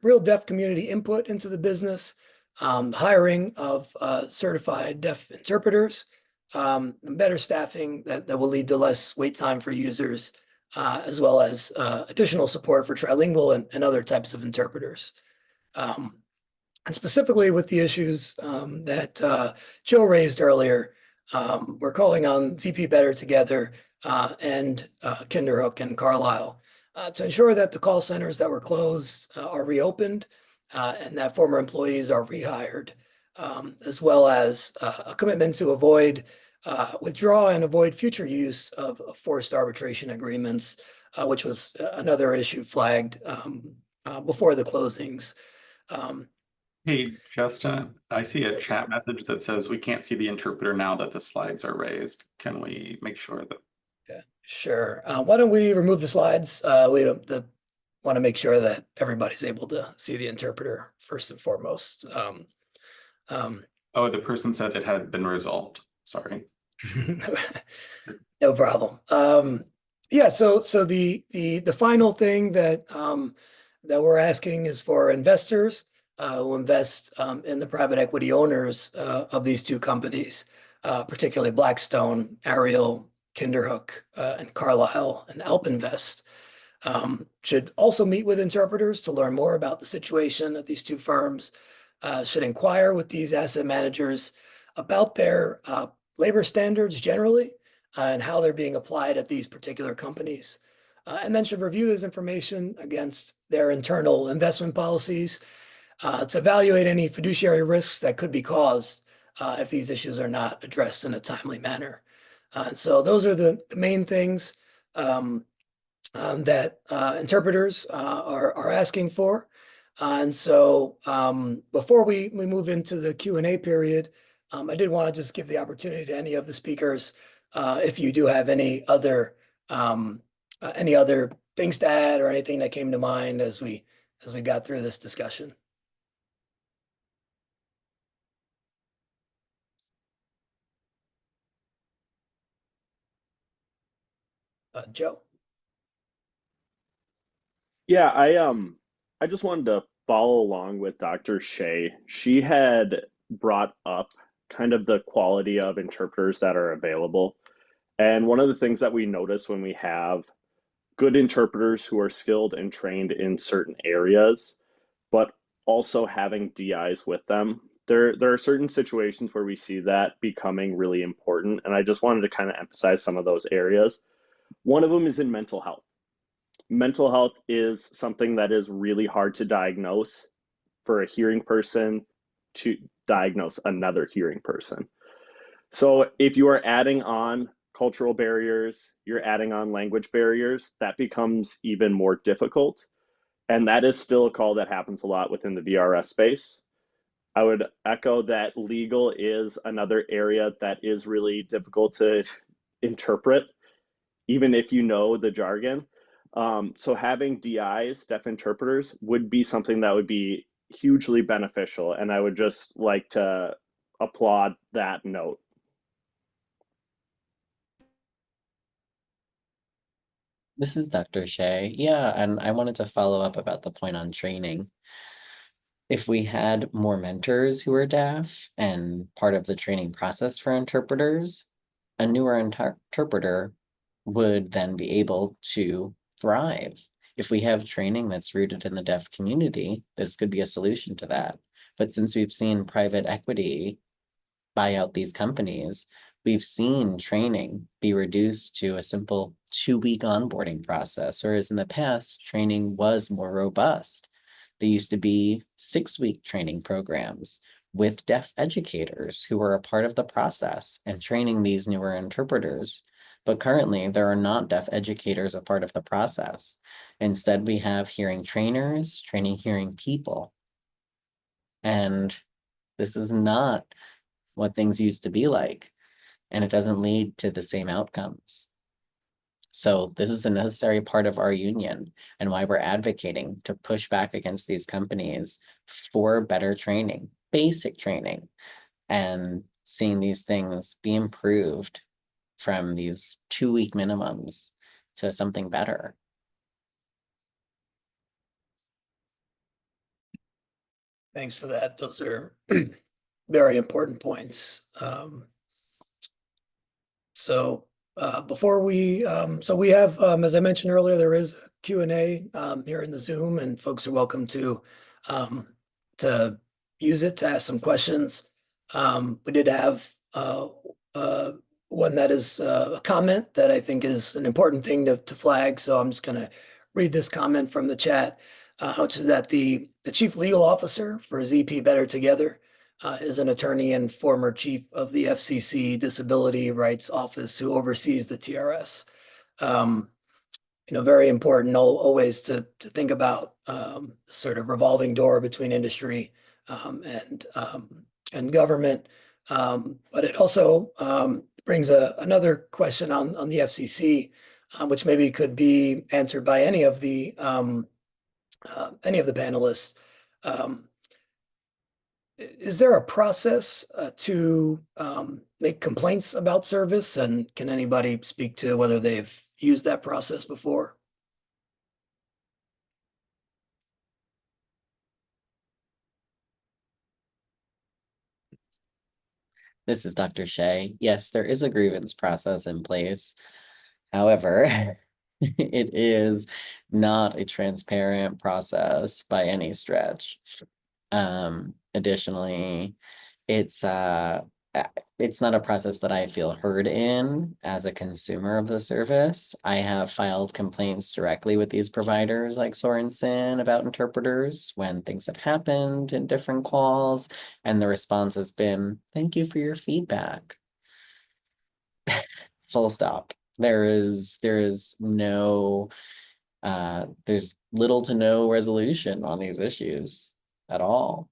real deaf community input into the business, hiring of certified deaf interpreters, and better staffing that will lead to less wait time for users, as well as additional support for trilingual and other types of interpreters. And specifically with the issues that Joe raised earlier, we're calling on ZP Better Together and Kinderhook and Carlisle to ensure that the call centers that were closed are reopened and that former employees are rehired, as well as a commitment to avoid withdraw and avoid future use of forced arbitration agreements, which was another issue flagged before the closings. Hey, Justin, I see a chat message that says we can't see the interpreter now that the slides are raised. Can we make sure that? Okay, sure. Why don't we remove the slides? We want to make sure that everybody's able to see the interpreter first and foremost. Oh, the person said it had been resolved. Sorry. No problem. Yeah, so the final thing that that we're asking is for investors who invest in the private equity owners of these two companies, particularly Blackstone, Ariel, Kinderhook, and Carlisle and AlpInvest, should also meet with interpreters to learn more about the situation at these two firms, should inquire with these asset managers about their labor standards generally and how they're being applied at these particular companies, and then should review this information against their internal investment policies to evaluate any fiduciary risks that could be caused if these issues are not addressed in a timely manner. So those are the main things that interpreters are asking for. And so before we move into the Q&A period, I did want to just give the opportunity to any of the speakers if you do have any other things to add or anything that came to mind as we got through this discussion. Joe. Yeah, I just wanted to follow along with Dr. Shea. She had brought up kind of the quality of interpreters that are available. And one of the things that we notice when we have good interpreters who are skilled and trained in certain areas, but also having DIs with them, there are certain situations where we see that becoming really important. And I just wanted to kind of emphasize some of those areas. One of them is in mental health. Mental health is something that is really hard to diagnose for a hearing person to diagnose another hearing person. So if you are adding on cultural barriers, you're adding on language barriers, that becomes even more difficult. And that is still a call that happens a lot within the VRS space. I would echo that legal is another area that is really difficult to interpret, even if you know the jargon. So having DIs, deaf interpreters, would be something that would be hugely beneficial. And I would just like to applaud that note. This is Dr. Shea. Yeah, and I wanted to follow up about the point on training. If we had more mentors who are deaf and part of the training process for interpreters, a newer interpreter would then be able to thrive. If we have training that's rooted in the deaf community, this could be a solution to that. But since we've seen private equity buy out these companies, We've seen training be reduced to a simple 2-week onboarding process, whereas in the past, training was more robust. There used to be 6-week training programs with deaf educators who were a part of the process and training these newer interpreters. But currently, there are not deaf educators a part of the process. Instead, we have hearing trainers training hearing people. And this is not what things used to be like, and it doesn't lead to the same outcomes. So this is a necessary part of our union and why we're advocating to push back against these companies for better training, basic training, and seeing these things be improved from these 2-week minimums to something better. Thanks for that. Those are very important points. So before we, so we have, as I mentioned earlier, there is a Q&A here in the Zoom, and folks are welcome to use it to ask some questions. We did have one that is a comment that I think is an important thing to flag. So I'm just going to read this comment from the chat, which is that the chief legal officer for ZP Better Together is an attorney and former chief of the FCC Disability Rights Office who oversees the TRS. Very important always to think about sort of revolving door between industry and government. But it also brings another question on the FCC, which maybe could be answered by any of the panelists. Is there a process to make complaints about service, and can anybody speak to whether they've used that process before? This is Dr. Shea. Yes, there is a grievance process in place. However, it is not a transparent process by any stretch. Additionally, it's not a process that I feel heard in as a consumer of the service. I have filed complaints directly with these providers like Sorensen about interpreters when things have happened in different calls, and the response has been, "Thank you for your feedback." Full stop. There's little to no resolution on these issues at all.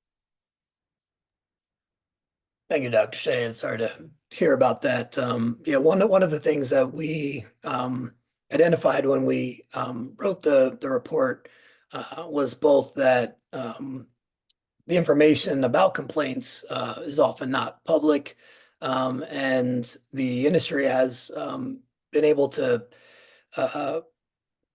Thank you, Dr. Shea. It's hard to hear about that. One of the things that we identified when we wrote the report was both that the information about complaints is often not public, and the industry has been able to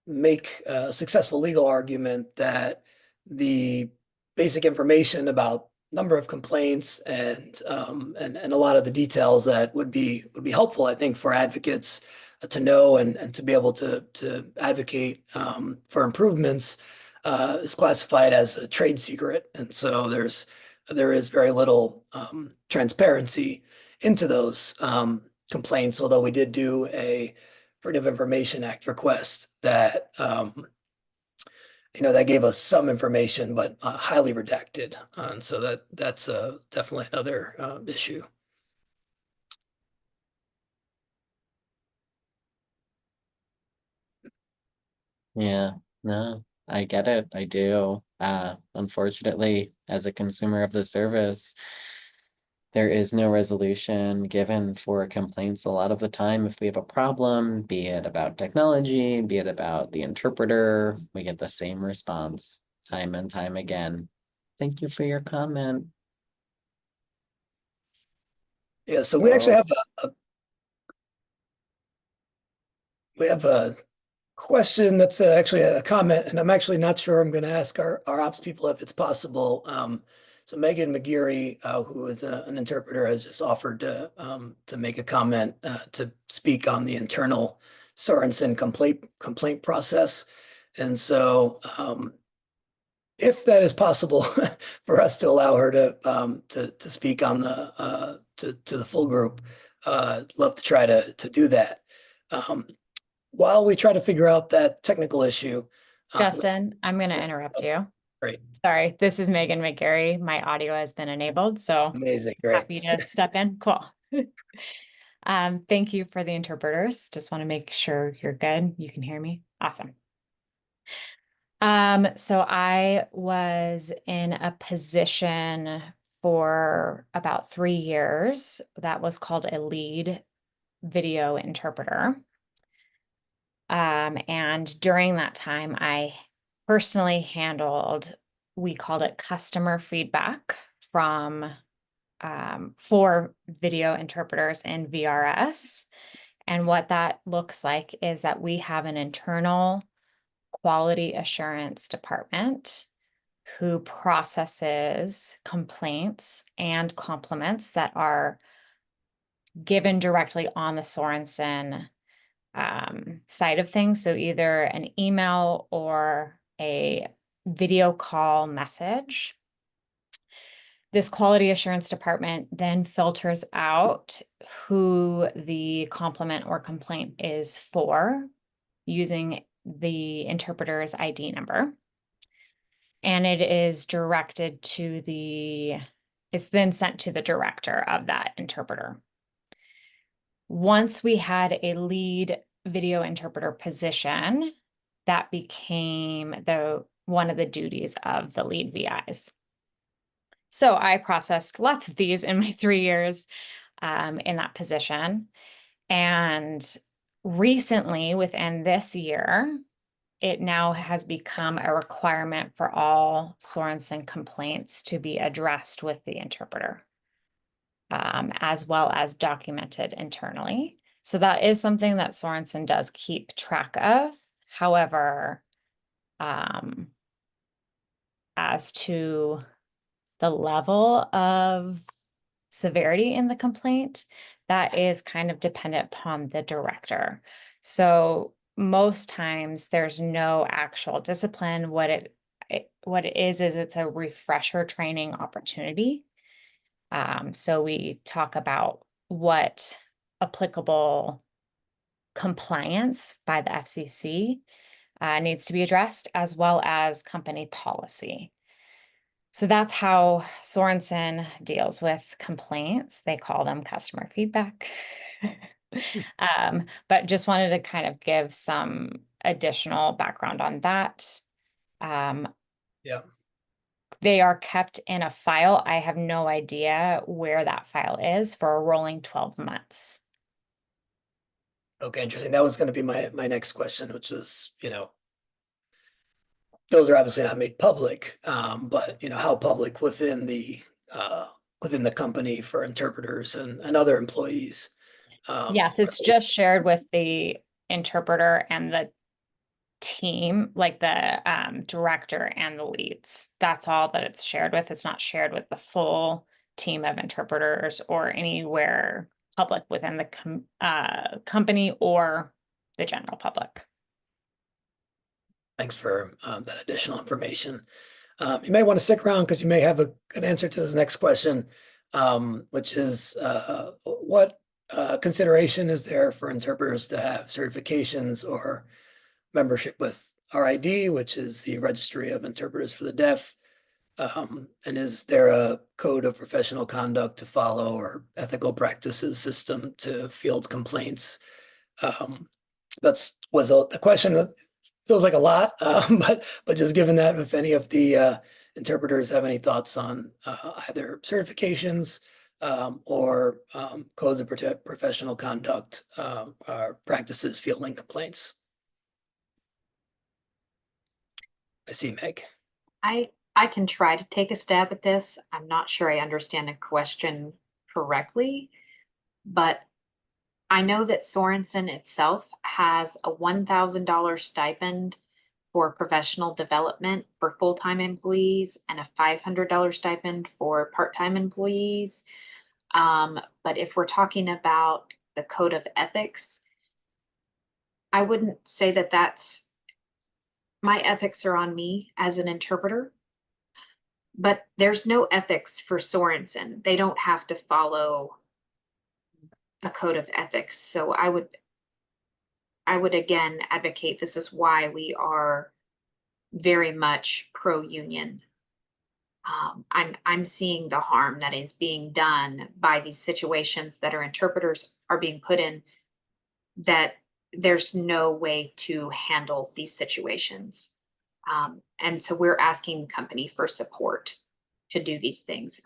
make a successful legal argument that the basic information about number of complaints and a lot of the details that would be helpful, I think, for advocates to know and to be able to advocate for improvements is classified as a trade secret, and so there is very little transparency into those complaints. Although we did do a Freedom of Information Act request that that gave us some information, but highly redacted. And so that's definitely another issue. Yeah, no, I get it. I do. Unfortunately, as a consumer of the service, there is no resolution given for complaints a lot of the time. If we have a problem, be it about technology, be it about the interpreter, we get the same response time and time again. Thank you for your comment. Yeah, so we actually have a question that's actually a comment, and I'm actually not sure I'm going to ask our ops people if it's possible. So Megan McGeary, who is an interpreter, has just offered to make a comment to speak on the internal Sorensen complaint process. And so if that is possible for us to allow her to speak on to the full group, love to try to do that. While we try to figure out that technical issue. Justin, I'm going to yes. interrupt Oh, you. great. Sorry, this is Megan McGarry. My audio has been enabled, so Amazing. Great. happy to step in. Cool. Thank you for the interpreters. Just want to make sure you're good. You can hear me. Awesome. So I was in a position for about 3 years that was called a lead video interpreter. And during that time, I personally handled, we called it customer feedback from for video interpreters in VRS. And what that looks like is that we have an internal quality assurance department who processes complaints and compliments that are given directly on the Sorensen side of things. So either an email or a video call message. This quality assurance department then filters out who the compliment or complaint is for using the interpreter's ID number. And it is directed to it's then sent to the director of that interpreter. Once we had a lead video interpreter position, that became one of the duties of the lead VIs. So I processed lots of these in my 3 years in that position. And recently, within this year, it now has become a requirement for all Sorensen complaints to be addressed with the interpreter, as well as documented internally. So that is something that Sorensen does keep track of. However, as to the level of severity in the complaint, that is kind of dependent upon the director. So most times there's no actual discipline. What it is it's a refresher training opportunity. So we talk about what applicable compliance by the FCC needs to be addressed, as well as company policy. So that's how Sorensen deals with complaints. They call them customer feedback. But just wanted to kind of give some additional background on that. Yeah. They are kept in a file. I have no idea where that file is for a rolling 12 months. Okay, interesting. That was going to be my next question, which was, those are obviously not made public, but how public within the company for interpreters and other employees. Yes, it's just shared with the interpreter and the team, like the director and the leads. That's all that it's shared with. It's not shared with the full team of interpreters or anywhere public within the company or the general public. Thanks for that additional information. You may want to stick around because you may have a good answer to this next question, which is what consideration is there for interpreters to have certifications or membership with RID, which is the Registry of Interpreters for the Deaf? And is there a code of professional conduct to follow or ethical practices system to field complaints? Was the question. Feels like a lot, but just given that, if any of the interpreters have any thoughts on either certifications or codes of professional conduct or practices fielding complaints. I see Meg. I can try to take a stab at this. I'm not sure I understand the question correctly, but I know that Sorensen itself has a $1,000 stipend for professional development for full-time employees and a $500 stipend for part-time employees. But if we're talking about the code of ethics, I wouldn't say that my ethics are on me as an interpreter. But there's no ethics for Sorensen. They don't have to follow a code of ethics. So I would again advocate, this is why we are very much pro-union. I'm seeing the harm that is being done by these situations that our interpreters are being put in, that there's no way to handle these situations. And so we're asking the company for support to do these things.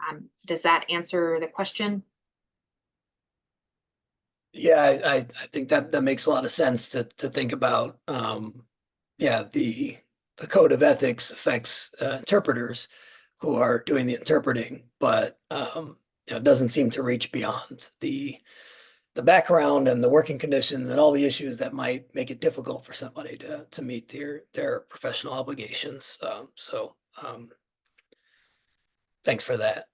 Does that answer the question? Yeah, I think that makes a lot of sense to think about. Yeah, the code of ethics affects interpreters who are doing the interpreting, but it doesn't seem to reach beyond the background and the working conditions and all the issues that might make it difficult for somebody to meet their professional obligations. Thanks for that.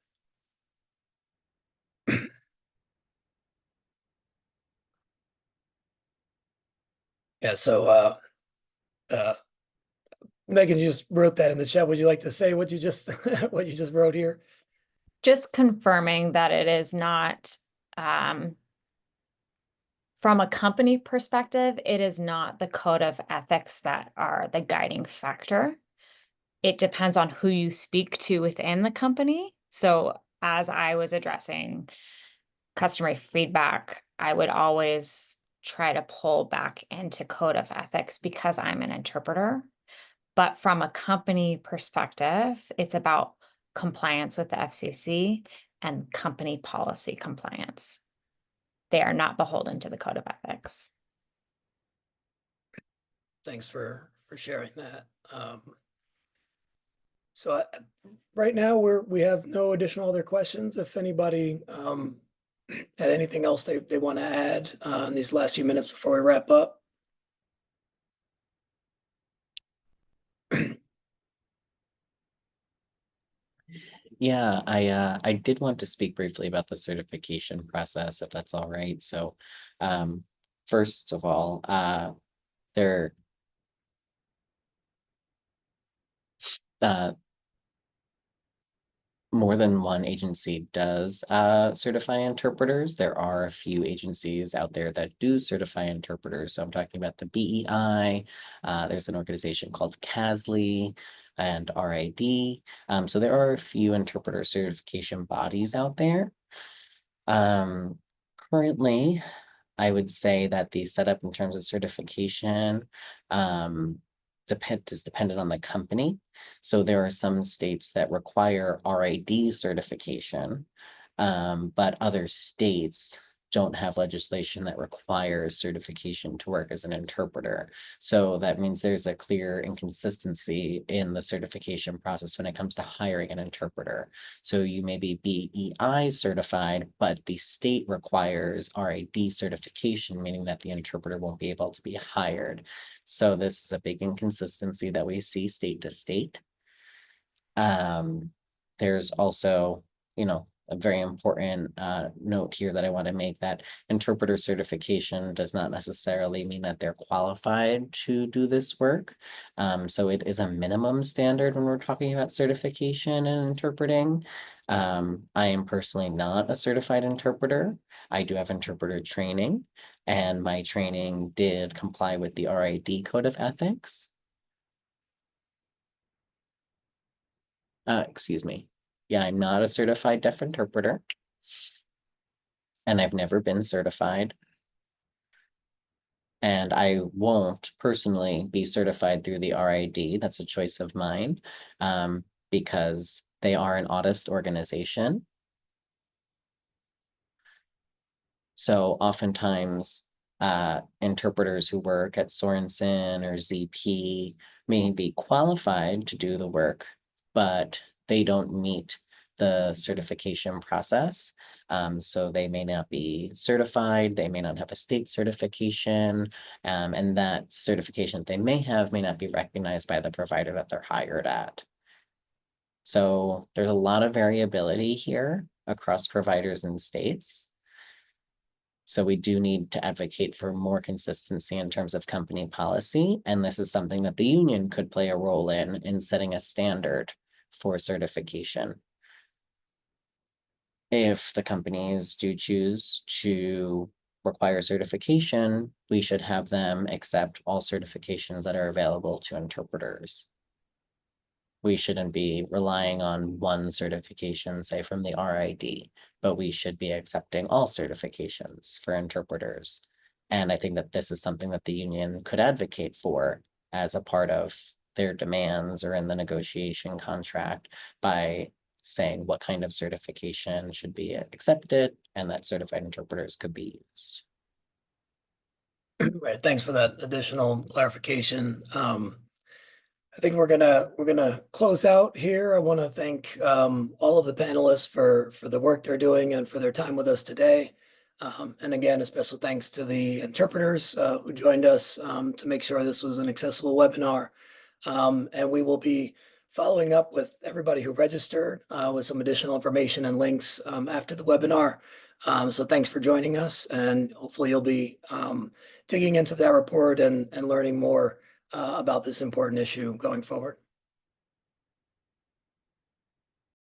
Yeah, so Megan, you just wrote that in the chat. Would you like to say what you just what you just wrote here? Just confirming that it is not, from a company perspective, it is not the code of ethics that are the guiding factor. It depends on who you speak to within the company. So as I was addressing customer feedback, I would always try to pull back into code of ethics because I'm an interpreter. But from a company perspective, it's about compliance with the FCC and company policy compliance. They are not beholden to the code of ethics. Thanks for sharing that. So right now we have no additional other questions. If anybody had anything else they want to add in these last few minutes before we wrap up. Yeah, I did want to speak briefly about the certification process, if that's all right. So, first of all, there more than one agency does certify interpreters. There are a few agencies out there that do certify interpreters. So I'm talking about the BEI. There's an organization called CASLI and RID. So there are a few interpreter certification bodies out there. Currently, I would say that the setup in terms of certification is dependent on the company. So there are some states that require RID certification, but other states don't have legislation that requires certification to work as an interpreter. So that means there's a clear inconsistency in the certification process when it comes to hiring an interpreter. So you may be BEI certified, but the state requires RID certification, meaning that the interpreter won't be able to be hired. So this is a big inconsistency that we see state to state. There's also, a very important note here that I want to make, that interpreter certification does not necessarily mean that they're qualified to do this work. So it is a minimum standard when we're talking about certification and interpreting. I am personally not a certified interpreter. I do have interpreter training, and my training did comply with the RID code of ethics. Excuse me. Yeah, I'm not a certified deaf interpreter, and I've never been certified. And I won't personally be certified through the RID. That's a choice of mine, because they are an audist organization. So oftentimes, interpreters who work at Sorensen or ZP may be qualified to do the work, but they don't meet the certification process. So they may not be certified, they may not have a state certification, and that certification that they may have may not be recognized by the provider that they're hired at. So there's a lot of variability here across providers and states. So we do need to advocate for more consistency in terms of company policy. And this is something that the union could play a role in setting a standard for certification. if the companies do choose to require certification, we should have them accept all certifications that are available to interpreters. We shouldn't be relying on one certification, say from the RID, but we should be accepting all certifications for interpreters. And I think that this is something that the union could advocate for as a part of their demands or in the negotiation contract by saying what kind of certification should be accepted and that certified interpreters could be used. Right, thanks for that additional clarification. I think we're gonna close out here. I want to thank all of the panelists for the work they're doing and for their time with us today. And again, a special thanks to the interpreters who joined us to make sure this was an accessible webinar. And we will be following up with everybody who registered with some additional information and links after the webinar. So thanks for joining us, and hopefully you'll be digging into that report and learning more about this important issue going forward.